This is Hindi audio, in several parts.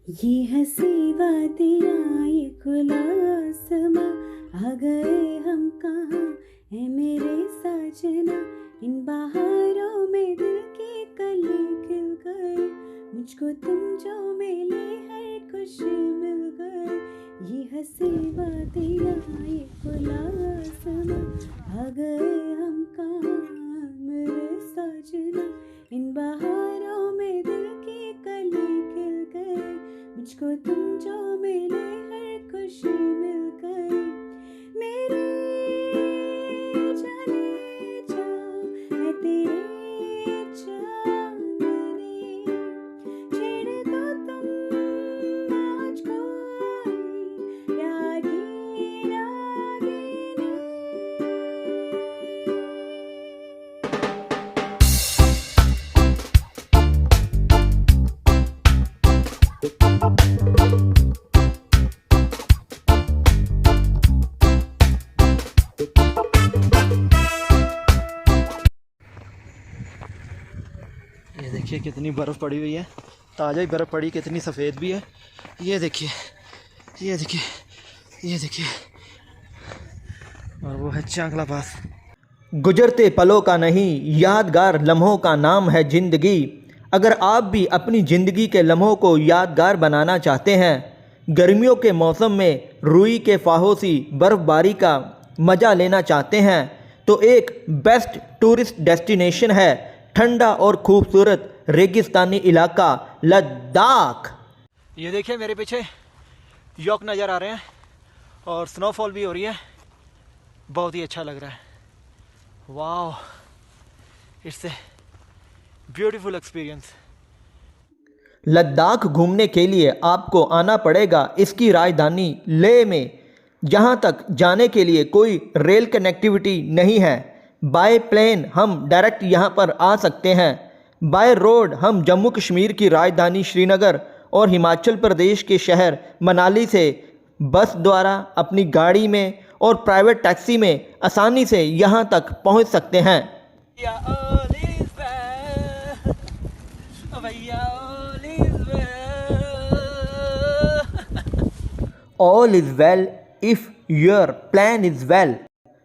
ये हंसी वादियाँ ये खुला आसमां, आ गए हम कहाँ है मेरे साजना। इन बहारों में दिल की कली खिल गई, मुझको तुम जो मिले हर खुशी मिल गई। ये हंसी वादियाँ ये खुला आसमां, आ गए हम कहाँ मेरे साजना। इन बहारों में दिल की कली खिल गई, मुझको तुम जो मिले हर खुशी मिल गई। मेरे जाने जा है तेरे चांदनी, छेड़ दो तुम आज कोई रागी रागिनी। ये देखिए कितनी बर्फ़ पड़ी हुई है, ताज़ा ही बर्फ़ पड़ी, कितनी सफ़ेद भी है। ये देखिए, ये देखिए, ये देखिए, और वो है चांगला पास। गुजरते पलों का नहीं, यादगार लम्हों का नाम है ज़िंदगी। अगर आप भी अपनी ज़िंदगी के लम्हों को यादगार बनाना चाहते हैं, गर्मियों के मौसम में रुई के फाहों सी बर्फ़बारी का मज़ा लेना चाहते हैं, तो एक बेस्ट टूरिस्ट डेस्टिनेशन है ठंडा और खूबसूरत रेगिस्तानी इलाका लद्दाख। ये देखिए मेरे पीछे यॉक नज़र आ रहे हैं और स्नोफॉल भी हो रही है, बहुत ही अच्छा लग रहा है। वाह, it's a beautiful experience. Ladakh घूमने के लिए आपको आना पड़ेगा इसकी राजधानी लेह में, जहां तक जाने के लिए कोई रेल कनेक्टिविटी नहीं है। बाय प्लेन हम डायरेक्ट यहां पर आ सकते हैं। बाय रोड हम जम्मू कश्मीर की राजधानी श्रीनगर और हिमाचल प्रदेश के शहर मनाली से बस द्वारा, अपनी गाड़ी में और प्राइवेट टैक्सी में आसानी से यहां तक पहुंच सकते हैं। All is well if your plan is well.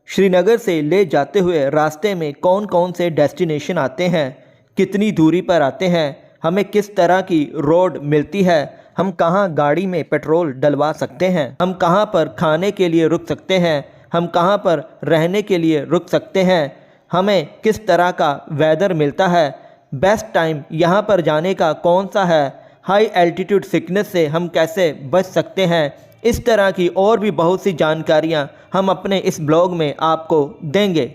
Srinagar से ले जाते हुए रास्ते में कौन कौन से डेस्टिनेशन आते हैं, कितनी दूरी पर आते हैं, हमें किस तरह की रोड मिलती है, हम कहाँ गाड़ी में पेट्रोल डलवा सकते हैं, हम कहाँ पर खाने के लिए रुक सकते हैं, हम कहाँ पर रहने के लिए रुक सकते हैं, हमें किस तरह का वेदर मिलता है, बेस्ट टाइम यहाँ पर जाने का कौन सा है, हाई एल्टीट्यूड सिकनेस से हम कैसे बच सकते हैं, इस तरह की और भी बहुत सी जानकारियाँ हम अपने इस ब्लॉग में आपको देंगे।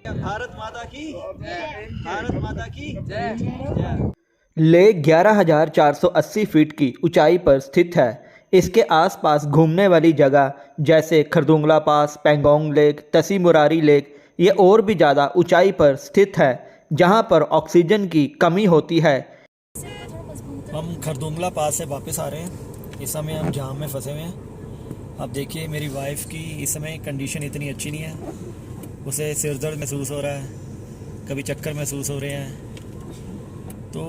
भारत माता की जय, भारत माता की जय। लेह 11,480 फीट की ऊंचाई पर स्थित है। इसके आसपास घूमने वाली जगह जैसे खरदुंगला पास, पेंगोंग लेक, तसी मुरारी लेक, ये और भी ज़्यादा ऊंचाई पर स्थित है, जहां पर ऑक्सीजन की कमी होती है। हम खरदुंगला पास से वापस आ रहे हैं, इस समय हम जाम में फंसे हुए हैं। अब देखिए मेरी वाइफ की इस समय कंडीशन इतनी अच्छी नहीं है, उसे सिर दर्द महसूस हो रहा है, कभी चक्कर महसूस हो रहे हैं। तो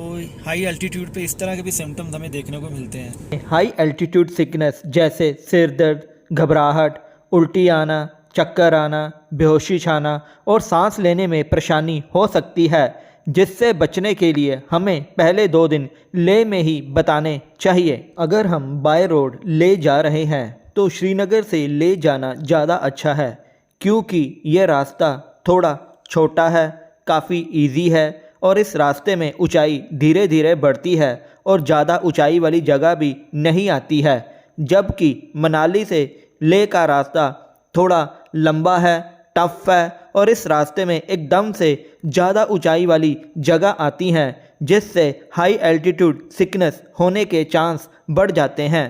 हाई एल्टीट्यूड पे इस तरह के भी सिम्टम्स हमें देखने को मिलते हैं। हाई एल्टीट्यूड सिकनेस जैसे सिर दर्द, घबराहट, उल्टी आना, चक्कर आना, बेहोशी छाना और सांस लेने में परेशानी हो सकती है, जिससे बचने के लिए हमें पहले 2 दिन लेह में ही बताने चाहिए। अगर हम बाय रोड ले जा रहे हैं तो श्रीनगर से ले जाना ज़्यादा अच्छा है, क्योंकि यह रास्ता थोड़ा छोटा है, काफ़ी इजी है और इस रास्ते में ऊंचाई धीरे धीरे बढ़ती है और ज़्यादा ऊंचाई वाली जगह भी नहीं आती है। जबकि मनाली से लेह का रास्ता थोड़ा लंबा है, टफ है और इस रास्ते में एकदम से ज़्यादा ऊंचाई वाली जगह आती हैं, जिससे हाई एल्टीट्यूड सिकनेस होने के चांस बढ़ जाते हैं।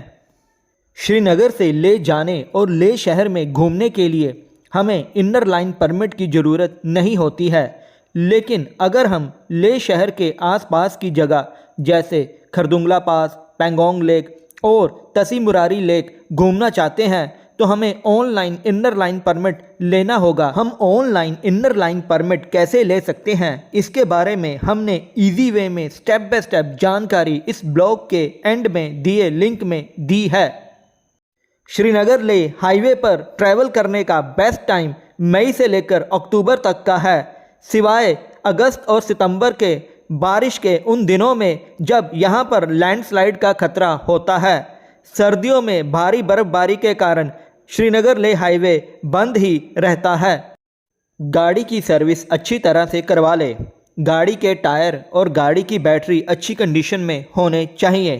श्रीनगर से ले जाने और लेह शहर में घूमने के लिए हमें इनर लाइन परमिट की ज़रूरत नहीं होती है, लेकिन अगर हम लेह शहर के आसपास की जगह जैसे खरदुंगला पास, पेंगोंग लेक और तसी मुरारी लेक घूमना चाहते हैं तो हमें ऑनलाइन इनर लाइन परमिट लेना होगा। हम ऑनलाइन इनर लाइन परमिट कैसे ले सकते हैं, इसके बारे में हमने इजी वे में स्टेप बाय स्टेप जानकारी इस ब्लॉग के एंड में दिए लिंक में दी है। श्रीनगर लेह हाईवे पर ट्रैवल करने का बेस्ट टाइम मई से लेकर अक्टूबर तक का है, सिवाय अगस्त और सितंबर के बारिश के उन दिनों में जब यहां पर लैंडस्लाइड का खतरा होता है। सर्दियों में भारी बर्फबारी के कारण श्रीनगर लेह हाईवे बंद ही रहता है। गाड़ी की सर्विस अच्छी तरह से करवा ले। गाड़ी के टायर और गाड़ी की बैटरी अच्छी कंडीशन में होने चाहिए।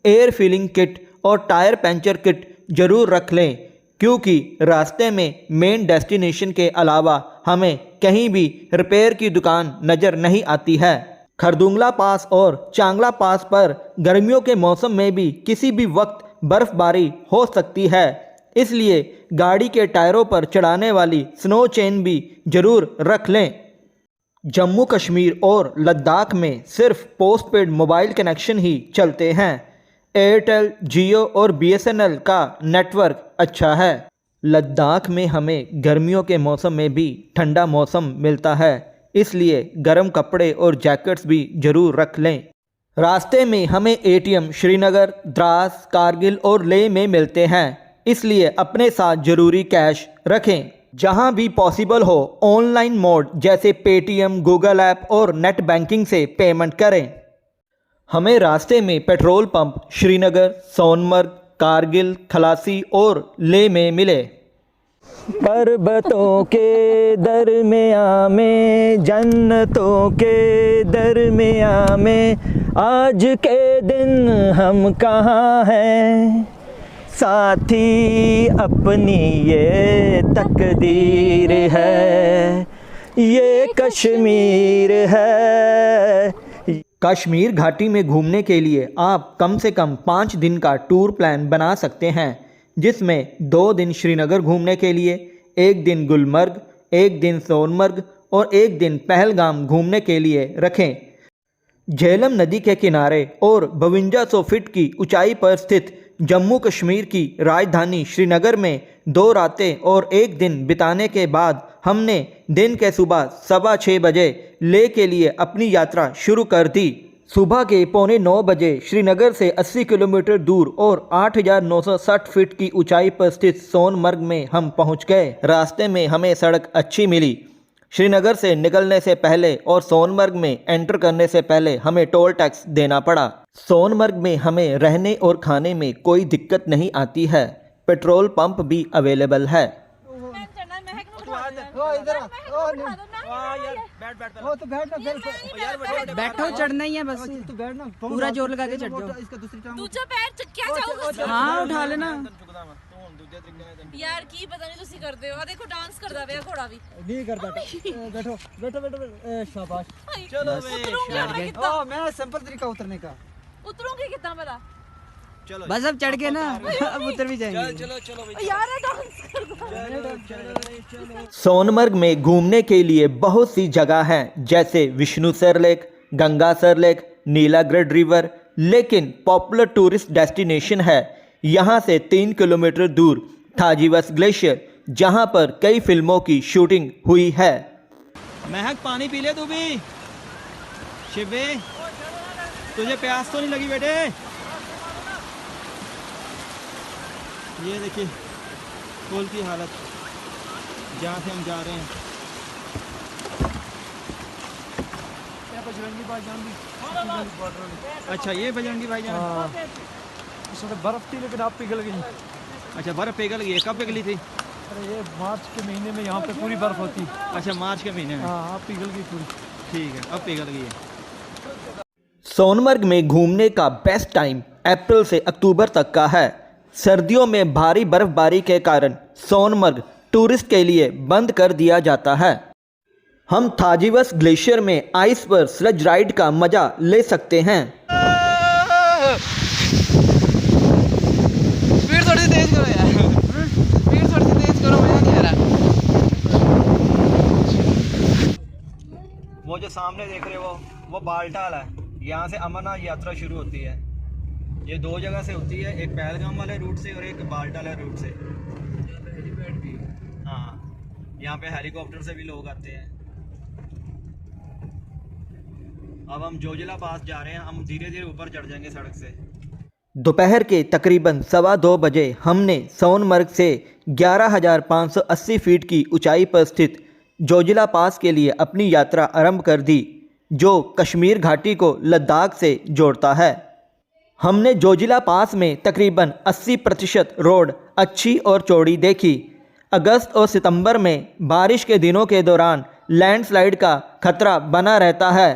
एयर फिलिंग किट और टायर पंचर किट जरूर रख लें, क्योंकि रास्ते में मेन डेस्टिनेशन के अलावा हमें कहीं भी रिपेयर की दुकान नज़र नहीं आती है। खरदुंगला पास और चांगला पास पर गर्मियों के मौसम में भी किसी भी वक्त बर्फबारी हो सकती है, इसलिए गाड़ी के टायरों पर चढ़ाने वाली स्नो चेन भी जरूर रख लें। जम्मू कश्मीर और लद्दाख में सिर्फ पोस्टपेड मोबाइल कनेक्शन ही चलते हैं। एयरटेल, जियो और BSNL का नेटवर्क अच्छा है। लद्दाख में हमें गर्मियों के मौसम में भी ठंडा मौसम मिलता है, इसलिए गर्म कपड़े और जैकेट्स भी जरूर रख लें। रास्ते में हमें ATM श्रीनगर, द्रास, कारगिल और लेह में मिलते हैं, इसलिए अपने साथ ज़रूरी कैश रखें। जहां भी पॉसिबल हो ऑनलाइन मोड जैसे पेटीएम, गूगल ऐप और नेट बैंकिंग से पेमेंट करें। हमें रास्ते में पेट्रोल पंप श्रीनगर, सोनमर्ग, कारगिल, खलासी और लेह में मिले। पर्वतों के दरमियाँ में, जन्नतों के दरमियाँ में, आज के दिन हम कहाँ हैं, साथी अपनी ये तकदीर है, ये कश्मीर है। कश्मीर घाटी में घूमने के लिए आप कम से कम 5 दिन का टूर प्लान बना सकते हैं, जिसमें 2 दिन श्रीनगर घूमने के लिए, 1 दिन गुलमर्ग, 1 दिन सोनमर्ग और 1 दिन पहलगाम घूमने के लिए रखें। झेलम नदी के किनारे और 5200 फीट की ऊंचाई पर स्थित जम्मू कश्मीर की राजधानी श्रीनगर में 2 रातें और 1 दिन बिताने के बाद हमने दिन के सुबह 6:15 बजे लेह के लिए अपनी यात्रा शुरू कर दी। सुबह के 8:45 बजे श्रीनगर से 80 किलोमीटर दूर और 8,960 फीट की ऊंचाई पर स्थित सोनमर्ग में हम पहुंच गए। रास्ते में हमें सड़क अच्छी मिली। श्रीनगर से निकलने से पहले और सोनमर्ग में एंटर करने से पहले हमें टोल टैक्स देना पड़ा। सोनमर्ग में हमें रहने और खाने में कोई दिक्कत नहीं आती है। पेट्रोल पंप भी अवेलेबल है। बैठो, चढ़ना ही है बस, पूरा जोर लगा के चढ़ जाओ। दूजा पैर क्या जाओ? हाँ उठा लेना यार की पता नहीं तुसी करदे हो। देखो डांस करदा वे घोड़ा भी नहीं करदा। बैठो बैठो बैठो, शाबाश। चलो ओ मैं सिंपल तरीका उतरने का। उतरूंगी कितना बड़ा? चलो बस अब चढ़ के ना अब उतर भी जाएंगे। चलो चलो यार डांस करदा। सोनमर्ग में घूमने के लिए बहुत सी जगह हैं, जैसे Vishnusar lake, Gangasar lake, Nilagarh river, लेकिन पॉपुलर टूरिस्ट डेस्टिनेशन है यहाँ से 3 किलोमीटर दूर थाजीवस ग्लेशियर, जहाँ पर कई फिल्मों की शूटिंग हुई है। महक पानी पी ले तू भी। शिवे तुझे प्यास तो नहीं लगी बेटे? ये देखिए पुल की हालत जहाँ से हम जा रहे हैं। बजरंगी भाईजान भी। अच्छा ये बजरंगी भाईजान इसमें बर्फ थी लेकिन आप पिघल गई। अच्छा बर्फ पिघल गई है, कब पिघली थी? अरे ये मार्च के महीने में यहाँ पे पूरी बर्फ होती। अच्छा मार्च के महीने में। हाँ अब पिघल गई पूरी। ठीक है अब पिघल गई है। सोनमर्ग में घूमने का बेस्ट टाइम अप्रैल से अक्टूबर तक का है। सर्दियों में भारी बर्फबारी के कारण सोनमर्ग टूरिस्ट के लिए बंद कर दिया जाता है। हम थाजीवस ग्लेशियर में आइस पर स्लज राइड का मजा ले सकते हैं। स्पीड थोड़ी सी तेज करो यार, स्पीड थोड़ी सी तेज करो, मजा नहीं आ रहा। वो जो सामने देख रहे हो वो बालटाल है। यहाँ से अमरनाथ यात्रा शुरू होती है। ये 2 जगह से होती है, एक पहलगाम वाले रूट से और एक बालटाल रूट से। हेलीपैड भी। हाँ, यहाँ पे हेलीकॉप्टर से भी लोग आते हैं। अब हम जोजिला पास जा रहे हैं, हम धीरे धीरे ऊपर चढ़ जाएंगे सड़क से। दोपहर के तकरीबन 2:15 बजे हमने सोनमर्ग से 11,580 फीट की ऊंचाई पर स्थित जोजिला पास के लिए अपनी यात्रा आरंभ कर दी, जो कश्मीर घाटी को लद्दाख से जोड़ता है। हमने जोजिला पास में तकरीबन 80% रोड अच्छी और चौड़ी देखी। अगस्त और सितंबर में बारिश के दिनों के दौरान लैंडस्लाइड का खतरा बना रहता है।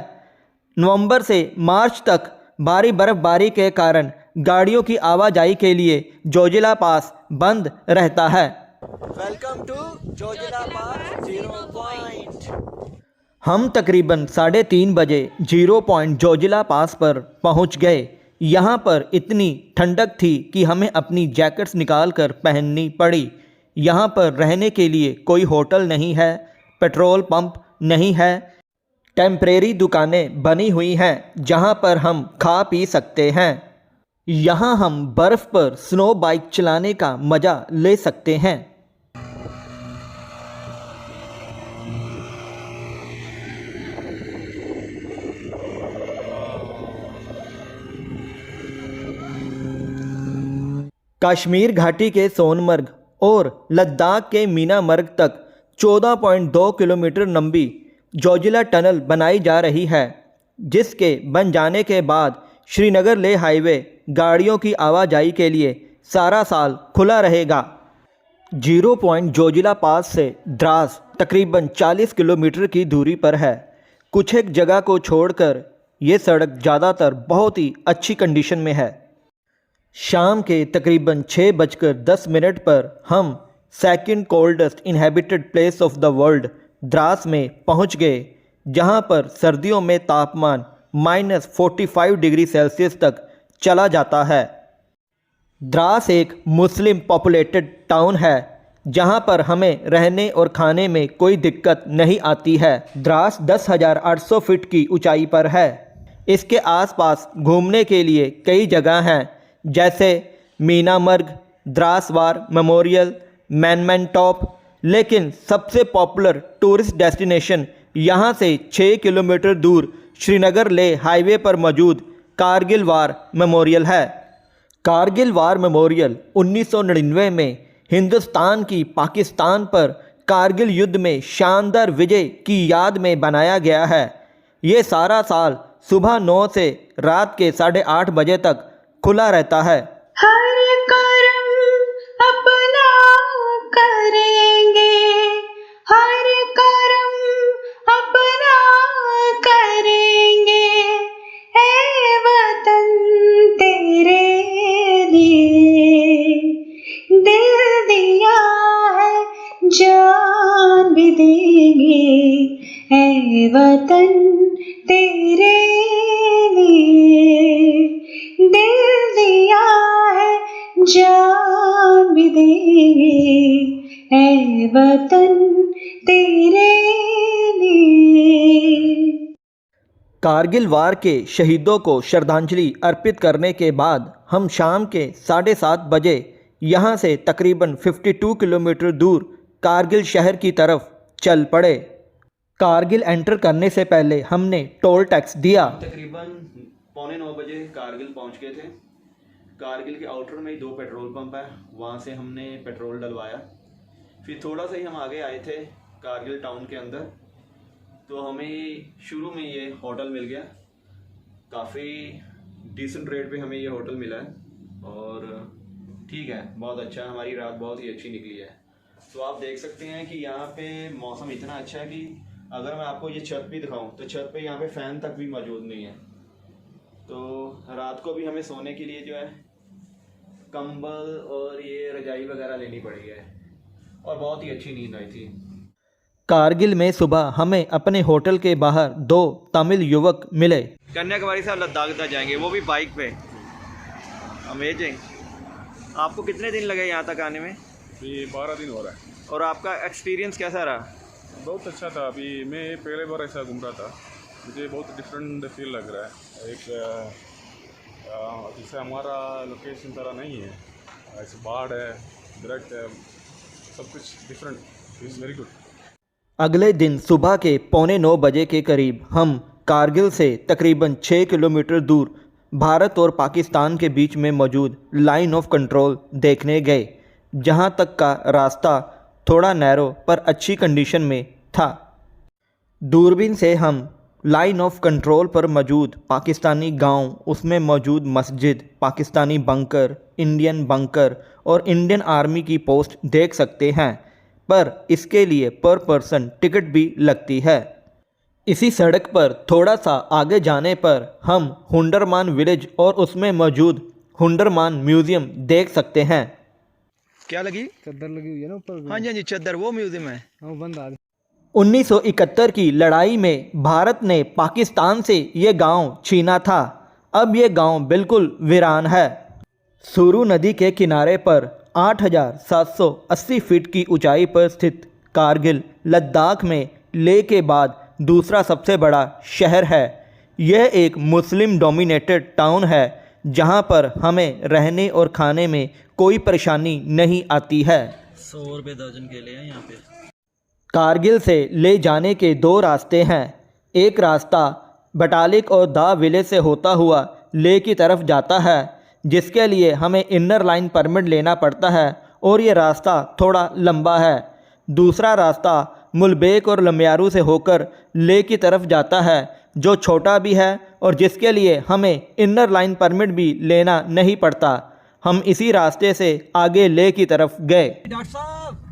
नवंबर से मार्च तक भारी बर्फबारी के कारण गाड़ियों की आवाजाही के लिए जोजिला पास बंद रहता है। Welcome to Zojila pass 0 point. हम तकरीबन 3:30 बजे 0 पॉइंट जोजिला पास पर पहुंच गए। यहाँ पर इतनी ठंडक थी कि हमें अपनी जैकेट्स निकाल कर पहननी पड़ी। यहाँ पर रहने के लिए कोई होटल नहीं है, पेट्रोल पंप नहीं है। टेम्परेरी दुकानें बनी हुई हैं जहाँ पर हम खा पी सकते हैं। यहाँ हम बर्फ़ पर स्नो बाइक चलाने का मज़ा ले सकते हैं। कश्मीर घाटी के सोनमर्ग और लद्दाख के मीनामर्ग तक 14.2 किलोमीटर लंबी जोजिला टनल बनाई जा रही है, जिसके बन जाने के बाद श्रीनगर लेह हाईवे गाड़ियों की आवाजाही के लिए सारा साल खुला रहेगा। 0 पॉइंट जोजिला पास से द्रास तकरीबन 40 किलोमीटर की दूरी पर है। कुछ एक जगह को छोड़कर ये सड़क ज़्यादातर बहुत ही अच्छी कंडीशन में है। शाम के तकरीबन 6:10 पर हम second coldest inhabited place of the world Dras में पहुंच गए, जहां पर सर्दियों में तापमान -45 डिग्री सेल्सियस तक चला जाता है। द्रास एक मुस्लिम पॉपुलेटेड टाउन है, जहां पर हमें रहने और खाने में कोई दिक्कत नहीं आती है। द्रास 10,800 फीट की ऊंचाई पर है। इसके आसपास घूमने के लिए कई जगह हैं, जैसे मीनामर्ग, द्रास वार मेमोरियल, मैनमैन टॉप, लेकिन सबसे पॉपुलर टूरिस्ट डेस्टिनेशन यहाँ से 6 किलोमीटर दूर श्रीनगर लेह हाईवे पर मौजूद कारगिल वार मेमोरियल है। कारगिल वार मेमोरियल 1999 में हिंदुस्तान की पाकिस्तान पर कारगिल युद्ध में शानदार विजय की याद में बनाया गया है। ये सारा साल सुबह 9 से रात के 8:30 बजे तक खुला रहता है। हर कर्म अपना करेंगे, हर कर्म अपना करेंगे, ऐ वतन तेरे लिए दिल दिया है, जान भी देंगे, ऐ वतन तेरे लिए दिल दिया है, जान भी देंगे, ऐ वतन तेरे लिए। कारगिल वार के शहीदों को श्रद्धांजलि अर्पित करने के बाद हम शाम के 7:30 बजे यहाँ से तकरीबन 52 किलोमीटर दूर कारगिल शहर की तरफ चल पड़े। कारगिल एंटर करने से पहले हमने टोल टैक्स दिया। तकरीबन 8:45 बजे कारगिल पहुंच गए थे। कारगिल के आउटर में ही 2 पेट्रोल पंप है, वहां से हमने पेट्रोल डलवाया। फिर थोड़ा सा ही हम आगे आए थे कारगिल टाउन के अंदर, तो हमें शुरू में ये होटल मिल गया। काफ़ी डिसेंट रेट पे हमें ये होटल मिला है और ठीक है, बहुत अच्छा, हमारी रात बहुत ही अच्छी निकली है। तो आप देख सकते हैं कि यहाँ पे मौसम इतना अच्छा है कि अगर मैं आपको ये छत भी दिखाऊं तो छत पे यहाँ पे फ़ैन तक भी मौजूद नहीं है। तो रात को भी हमें सोने के लिए जो है कंबल और ये रजाई वगैरह लेनी पड़ी है और बहुत ही अच्छी नींद आई थी। कारगिल में सुबह हमें अपने होटल के बाहर 2 तमिल युवक मिले। कन्याकुमारी से लद्दाख तक जाएंगे, वो भी बाइक पे। अमेजिंग। आपको कितने दिन लगे यहाँ तक आने में? अभी 12 दिन हो रहा है। और आपका एक्सपीरियंस कैसा रहा? बहुत अच्छा था। अभी मैं पहले बार ऐसा घूम रहा था, मुझे बहुत डिफरेंट फील लग रहा है। एक जैसे हमारा लोकेशन तरह नहीं है, ऐसे पहाड़ है, दरख्त है, सब कुछ डिफरेंट, इट्स वेरी गुड। अगले दिन सुबह के 8:45 बजे के करीब हम कारगिल से तकरीबन 6 किलोमीटर दूर भारत और पाकिस्तान के बीच में मौजूद लाइन ऑफ कंट्रोल देखने गए, जहां तक का रास्ता थोड़ा नैरो पर अच्छी कंडीशन में था। दूरबीन से हम लाइन ऑफ कंट्रोल पर मौजूद पाकिस्तानी गांव, उसमें मौजूद मस्जिद, पाकिस्तानी बंकर, इंडियन बंकर और इंडियन आर्मी की पोस्ट देख सकते हैं, पर इसके लिए पर पर्सन टिकट भी लगती है। इसी सड़क पर थोड़ा सा आगे जाने पर हम हुंडरमान विलेज और उसमें मौजूद हुंडरमान म्यूज़ियम देख सकते हैं। क्या लगी? चद्दर लगी हुई है ना ऊपर। हाँ जी हाँ जी, चद्दर, वो म्यूजियम है। हाँ बंद आ 1971 की लड़ाई में भारत ने पाकिस्तान से ये गांव छीना था। अब ये गांव बिल्कुल वीरान है। सुरू नदी के किनारे पर 8,780 फीट की ऊंचाई पर स्थित कारगिल लद्दाख में लेह के बाद दूसरा सबसे बड़ा शहर है। यह एक मुस्लिम डोमिनेटेड टाउन है, जहां पर हमें रहने और खाने में कोई परेशानी नहीं आती है। 100 रुपये दर्जन के लिए यहाँ पे। कारगिल से ले जाने के 2 रास्ते हैं। एक रास्ता बटालिक और दा विलेज से होता हुआ लेह की तरफ जाता है, जिसके लिए हमें इनर लाइन परमिट लेना पड़ता है और ये रास्ता थोड़ा लंबा है। दूसरा रास्ता मुलबेक और लम्यारू से होकर लेह की तरफ जाता है, जो छोटा भी है और जिसके लिए हमें इनर लाइन परमिट भी लेना नहीं पड़ता। हम इसी रास्ते से आगे लेह की तरफ गए। डॉक्टर साहब,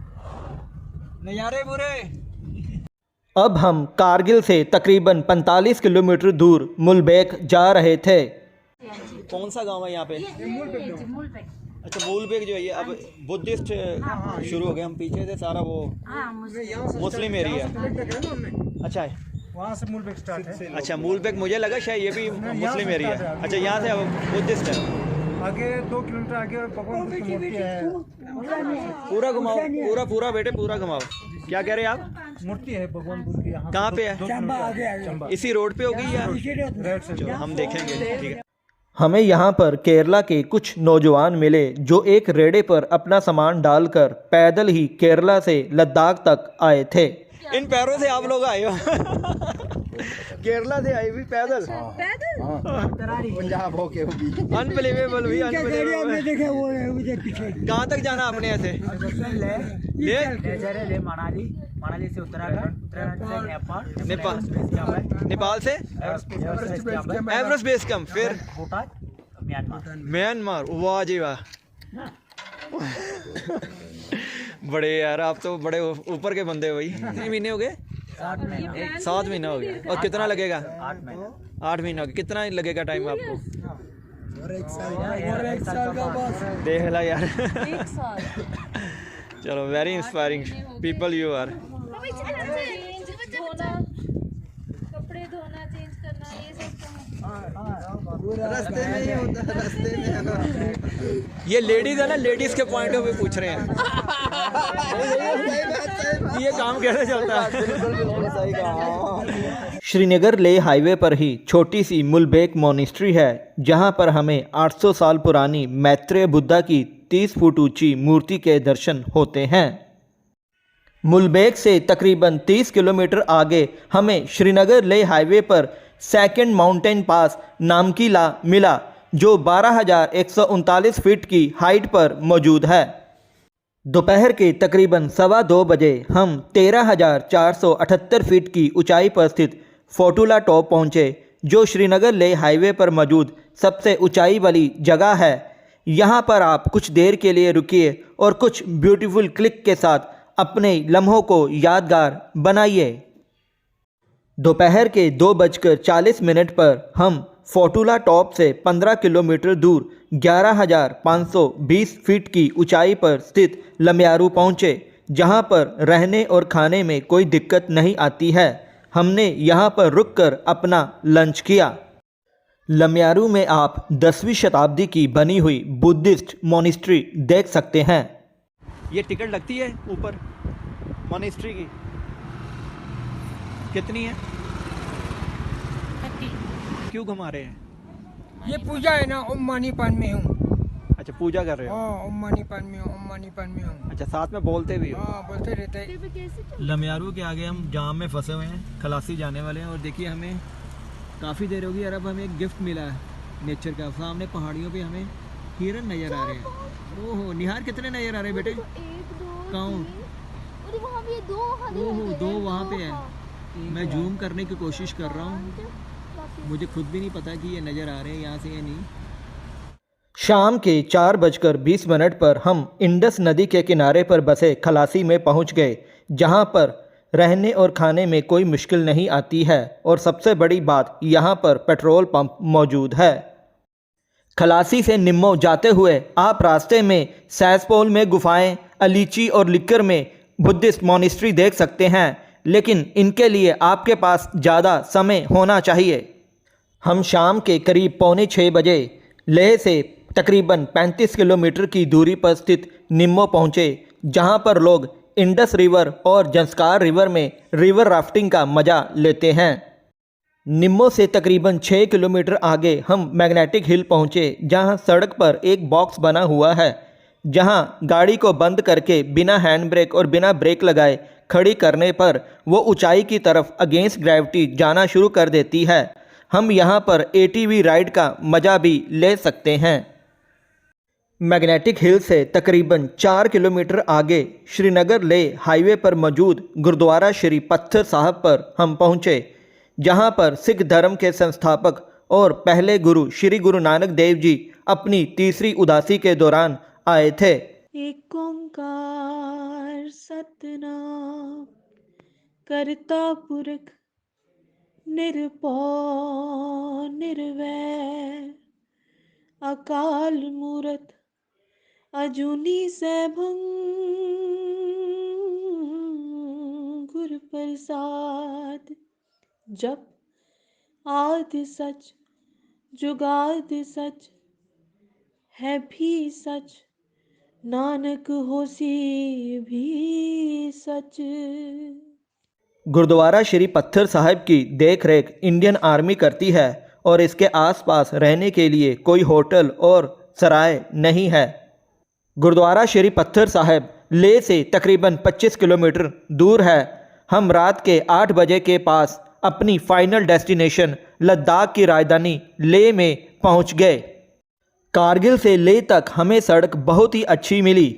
नज़ारे बुरे। अब हम कारगिल से तकरीबन 45 किलोमीटर दूर मुलबेक जा रहे थे। कौन सा गांव है यहाँ पे? अच्छा, मूलबेग जो है ये अब बुद्धिस्ट शुरू हो गए। हम पीछे थे, सारा वो मुस्लिम एरिया। अच्छा है, वहाँ से मूलबेग स्टार्ट है। अच्छा मूलबेग, मुझे लगा शायद ये भी मुस्लिम एरिया है। अच्छा, यहाँ से अब बुद्धिस्ट है। आगे 2 किलोमीटर आगे भगवान बुद्ध की मूर्ति है। पूरा घुमाओ, पूरा बेटे, पूरा घुमाओ। क्या कह रहे हैं आप? मूर्ति है भगवान बुद्ध की। यहाँ कहाँ पे है? चंबा। इसी रोड पे होगी या? राइट से चलो हम देखेंगे, ठीक है। हमें यहाँ पर केरला के कुछ नौजवान मिले जो एक रेड़े पर अपना सामान डालकर पैदल ही केरला से लद्दाख तक आए थे। इन पैरों से आप लोग आए हो? केरला से आए भी पैदल? पंजाब होके होगी। अनबिलीवेबल भी, अनबिलीवेबल। देखे वो मुझे पीछे। कहाँ तक जाना आपने ऐसे? ले मनाली से उत्तराखंड, उत्तराखंड से नेपाल, नेपाल से एवरेस्ट बेस कैंप, फिर भूटान, म्यांमार। वाह जी वाह, बड़े यार, आप तो बड़े ऊपर के बंदे हो भाई। कितने महीने हो गए? 7 महीना हो गया। और कितना लगेगा? 8 महीना हो गया। कितना लगेगा टाइम आपको? और एक साल का बस। देख ला यार। 1 साल। चलो, very inspiring people you are. धोना, कपड़े धोना, चेंज करना, ये सब रास्ते में ही होता है, रास्ते में। ये लेडीज है ना, लेडीज के पॉइंट ऑफ व्यू पूछ रहे हैं। ये काम कैसे चलता है? श्रीनगर लेह हाईवे पर ही छोटी सी मुलबेक मोनेस्ट्री है, जहाँ पर हमें 800 साल पुरानी मैत्रेय बुद्धा की 30 फुट ऊंची मूर्ति के दर्शन होते हैं। मुलबेक से तकरीबन 30 किलोमीटर आगे हमें श्रीनगर लेह हाईवे पर सेकंड माउंटेन पास नामकीला मिला, जो 12,139 फीट की हाइट पर मौजूद है। दोपहर के तकरीबन 2:15 बजे हम 13,478 फीट की ऊंचाई पर स्थित फोटुला टॉप पहुँचे, जो श्रीनगर लेह हाईवे पर मौजूद सबसे ऊंचाई वाली जगह है। यहाँ पर आप कुछ देर के लिए रुकिए और कुछ ब्यूटीफुल क्लिक के साथ अपने लम्हों को यादगार बनाइए। दोपहर के 2:40 पर हम फोटुला टॉप से 15 किलोमीटर दूर 11,520 फीट की ऊंचाई पर स्थित लम्यारू पहुँचे, जहाँ पर रहने और खाने में कोई दिक्कत नहीं आती है। हमने यहाँ पर रुककर अपना लंच किया। लम्यारू में आप 10वीं शताब्दी की बनी हुई बुद्धिस्ट मोनेस्ट्री देख सकते हैं। ये टिकट लगती है ऊपर मोनेस्ट्री की? कितनी है? क्यों घुमा रहे हैं? ये पूजा है ना, ओम मानीपान में हूँ। अच्छा पूजा कर रहे हो? हाँ, ओम मनी पादमी ओम मनी पादमी ओम। अच्छा साथ में बोलते भी हो? हाँ, बोलते रहते हैं। लमियारू के आगे हम जाम में फंसे हुए हैं, खलासी जाने वाले हैं। और देखिए हमें काफ़ी देर होगी और अब हमें एक गिफ्ट मिला है नेचर का। सामने पहाड़ियों पे हमें हिरन नज़र आ रहे हैं। ओहो निहार कितने नज़र आ रहे हैं बेटे? एक दो काउंट। तीन, और वहाँ भी दो वहाँ भी ओहो लगे दो हैं। वहाँ पे है। हाँ, मैं जूम करने की कोशिश कर रहा हूँ, वापस। मुझे खुद भी नहीं पता कि ये नज़र आ रहे हैं यहाँ से या नहीं। शाम के 4:20 पर हम इंडस नदी के किनारे पर बसे खलासी में पहुंच गए, जहां पर रहने और खाने में कोई मुश्किल नहीं आती है और सबसे बड़ी बात यहां पर पेट्रोल पंप मौजूद है। खलासी से निम्मो जाते हुए आप रास्ते में सैसपोल में गुफाएं, अलीची और लिक्कर में बुद्धिस्ट मॉनेस्ट्री देख सकते हैं, लेकिन इनके लिए आपके पास ज़्यादा समय होना चाहिए। हम शाम के करीब 5:45 बजे लेह से तकरीबन 35 किलोमीटर की दूरी पर स्थित निम्मो पहुँचे, जहाँ पर लोग इंडस रिवर और जंस्कार रिवर में रिवर राफ्टिंग का मज़ा लेते हैं। निम्मो से तकरीबन 6 किलोमीटर आगे हम मैग्नेटिक हिल पहुँचे, जहाँ सड़क पर एक बॉक्स बना हुआ है, जहाँ गाड़ी को बंद करके बिना हैंड ब्रेक और बिना ब्रेक लगाए खड़ी करने पर वो ऊंचाई की तरफ अगेंस्ट ग्रेविटी जाना शुरू कर देती है। हम यहाँ पर ATV राइड का मज़ा भी ले सकते हैं। मैग्नेटिक हिल से तकरीबन 4 किलोमीटर आगे श्रीनगर लेह हाईवे पर मौजूद गुरुद्वारा श्री पत्थर साहब पर हम पहुँचे, जहाँ पर सिख धर्म के संस्थापक और पहले गुरु श्री गुरु नानक देव जी अपनी तीसरी उदासी के दौरान आए थे। एक ओंकार सतनाम करता पुरख निर्भौ निर्वैर अकाल मूरत अजूनी सैभं गुर प्रसाद। जप आदि सच जुगाद सच है भी सच, नानक होसी भी सच। गुरुद्वारा श्री पत्थर साहिब की देखरेख इंडियन आर्मी करती है और इसके आसपास रहने के लिए कोई होटल और सराय नहीं है। गुरुद्वारा श्री पत्थर साहिब लेह से तकरीबन 25 किलोमीटर दूर है। हम रात के 8 बजे के पास अपनी फाइनल डेस्टिनेशन लद्दाख की राजधानी लेह में पहुंच गए। कारगिल से लेह तक हमें सड़क बहुत ही अच्छी मिली।